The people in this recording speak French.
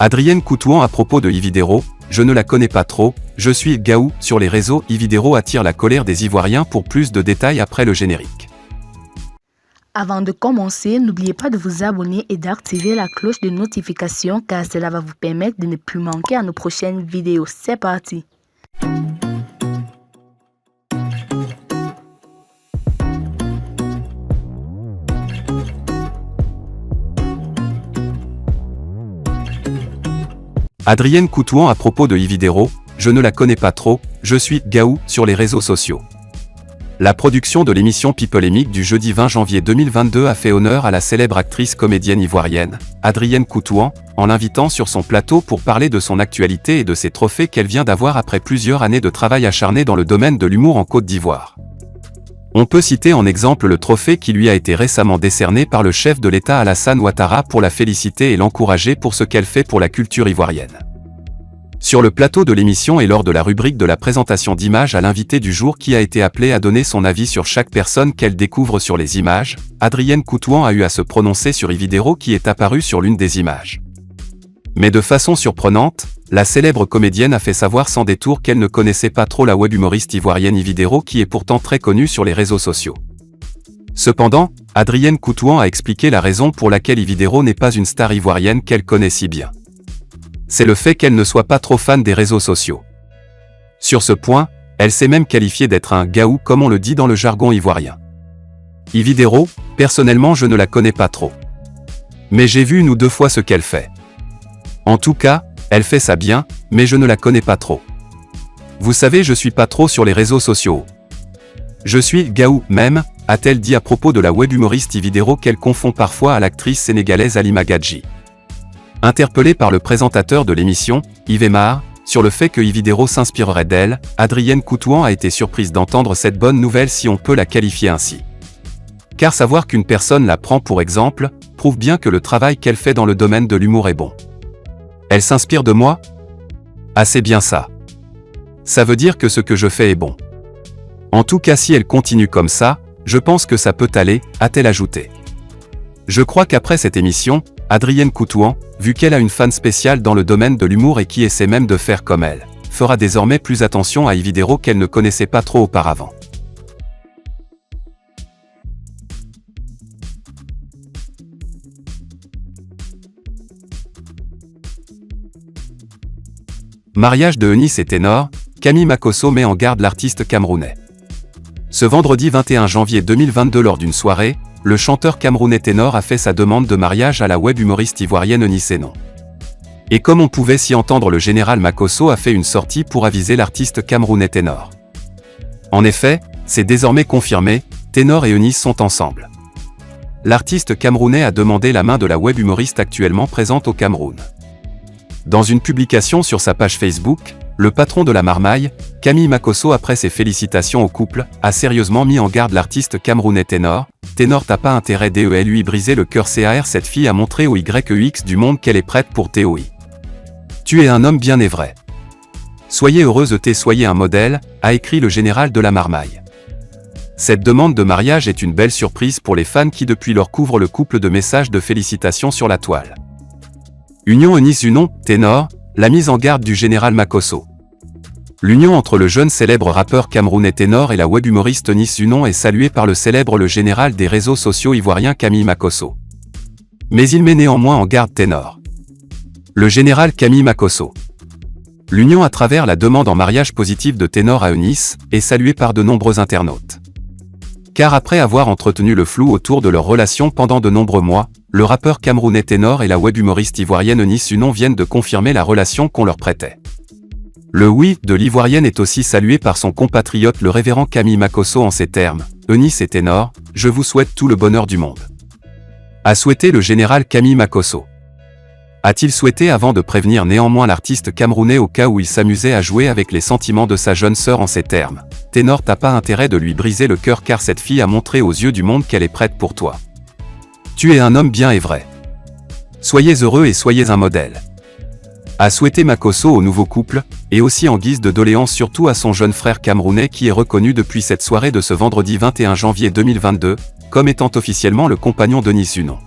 Adrienne Coutouan à propos de Ividero, je ne la connais pas trop, je suis Gaou sur les réseaux. Ividero attire la colère des Ivoiriens. Pour plus de détails après le générique. Avant de commencer, n'oubliez pas de vous abonner et d'activer la cloche de notification car cela va vous permettre de ne plus manquer à nos prochaines vidéos. C'est parti! Adrienne Coutouan à propos de Ividero, je ne la connais pas trop, je suis Gaou sur les réseaux sociaux. La production de l'émission Pipolémique du jeudi 20 janvier 2022 a fait honneur à la célèbre actrice comédienne ivoirienne, Adrienne Coutouan, en l'invitant sur son plateau pour parler de son actualité et de ses trophées qu'elle vient d'avoir après plusieurs années de travail acharné dans le domaine de l'humour en Côte d'Ivoire. On peut citer en exemple le trophée qui lui a été récemment décerné par le chef de l'État Alassane Ouattara pour la féliciter et l'encourager pour ce qu'elle fait pour la culture ivoirienne. Sur le plateau de l'émission et lors de la rubrique de la présentation d'images à l'invité du jour qui a été appelé à donner son avis sur chaque personne qu'elle découvre sur les images, Adrienne Coutouan a eu à se prononcer sur Ividero qui est apparu sur l'une des images. Mais de façon surprenante, la célèbre comédienne a fait savoir sans détour qu'elle ne connaissait pas trop la web humoriste ivoirienne Ividero qui est pourtant très connue sur les réseaux sociaux. Cependant, Adrienne Coutouan a expliqué la raison pour laquelle Ividero n'est pas une star ivoirienne qu'elle connaît si bien. C'est le fait qu'elle ne soit pas trop fan des réseaux sociaux. Sur ce point, elle s'est même qualifiée d'être un gaou comme on le dit dans le jargon ivoirien. Ividero, personnellement je ne la connais pas trop. Mais j'ai vu 1 ou 2 fois ce qu'elle fait. En tout cas, elle fait ça bien, mais je ne la connais pas trop. Vous savez, je suis pas trop sur les réseaux sociaux. Je suis gaou même, a-t-elle dit à propos de la web humoriste Ividero qu'elle confond parfois à l'actrice sénégalaise Halima Gadji. Interpellée par le présentateur de l'émission, Yves Emar, sur le fait que Ividero s'inspirerait d'elle, Adrienne Coutouan a été surprise d'entendre cette bonne nouvelle si on peut la qualifier ainsi. Car savoir qu'une personne la prend pour exemple, prouve bien que le travail qu'elle fait dans le domaine de l'humour est bon. Elle s'inspire de moi? Ah, c'est bien ça. Ça veut dire que ce que je fais est bon. En tout cas, si elle continue comme ça, je pense que ça peut aller, a-t-elle ajouté. Je crois qu'après cette émission, Adrienne Coutouan, vu qu'elle a une fan spéciale dans le domaine de l'humour et qui essaie même de faire comme elle, fera désormais plus attention à Ividero qu'elle ne connaissait pas trop auparavant. Mariage de Eunice et Ténor, Camille Makosso met en garde l'artiste camerounais. Ce vendredi 21 janvier 2022 lors d'une soirée, le chanteur camerounais Ténor a fait sa demande de mariage à la web humoriste ivoirienne Eunice Enon. Et comme on pouvait s'y entendre, le général Makosso a fait une sortie pour aviser l'artiste camerounais Ténor. En effet, c'est désormais confirmé, Ténor et Eunice sont ensemble. L'artiste camerounais a demandé la main de la web humoriste actuellement présente au Cameroun. Dans une publication sur sa page Facebook, le patron de la marmaille, Camille Makosso, après ses félicitations au couple, a sérieusement mis en garde l'artiste camerounais Ténor. Ténor, t'as pas intérêt de lui briser le cœur car cette fille a montré au YEX du monde qu'elle est prête pour TOI. Tu es un homme bien et vrai. Soyez heureuse soyez un modèle, a écrit le général de la marmaille. Cette demande de mariage est une belle surprise pour les fans qui depuis lors couvrent le couple de messages de félicitations sur la toile. Union Eunice Enon, Ténor, la mise en garde du général Makosso. L'union entre le jeune célèbre rappeur camerounais Ténor et la web humoriste Eunice Enon est saluée par le général des réseaux sociaux ivoiriens Camille Makosso. Mais il met néanmoins en garde Ténor. Le général Camille Makosso. L'union à travers la demande en mariage positive de Ténor à Eunice est saluée par de nombreux internautes. Car après avoir entretenu le flou autour de leur relation pendant de nombreux mois, le rappeur camerounais Ténor et la web humoriste ivoirienne Eunice Enon viennent de confirmer la relation qu'on leur prêtait. Le oui de l'ivoirienne est aussi salué par son compatriote le révérend Camille Makosso en ces termes: Eunice et Ténor, je vous souhaite tout le bonheur du monde. A souhaité le général Camille Makosso. A-t-il souhaité avant de prévenir néanmoins l'artiste camerounais au cas où il s'amusait à jouer avec les sentiments de sa jeune sœur en ces termes: Ténor, t'as pas intérêt de lui briser le cœur car cette fille a montré aux yeux du monde qu'elle est prête pour toi. Tu es un homme bien et vrai. Soyez heureux et soyez un modèle. A souhaité Makosso au nouveau couple, et aussi en guise de doléance surtout à son jeune frère camerounais qui est reconnu depuis cette soirée de ce vendredi 21 janvier 2022, comme étant officiellement le compagnon d'Eunice Enon.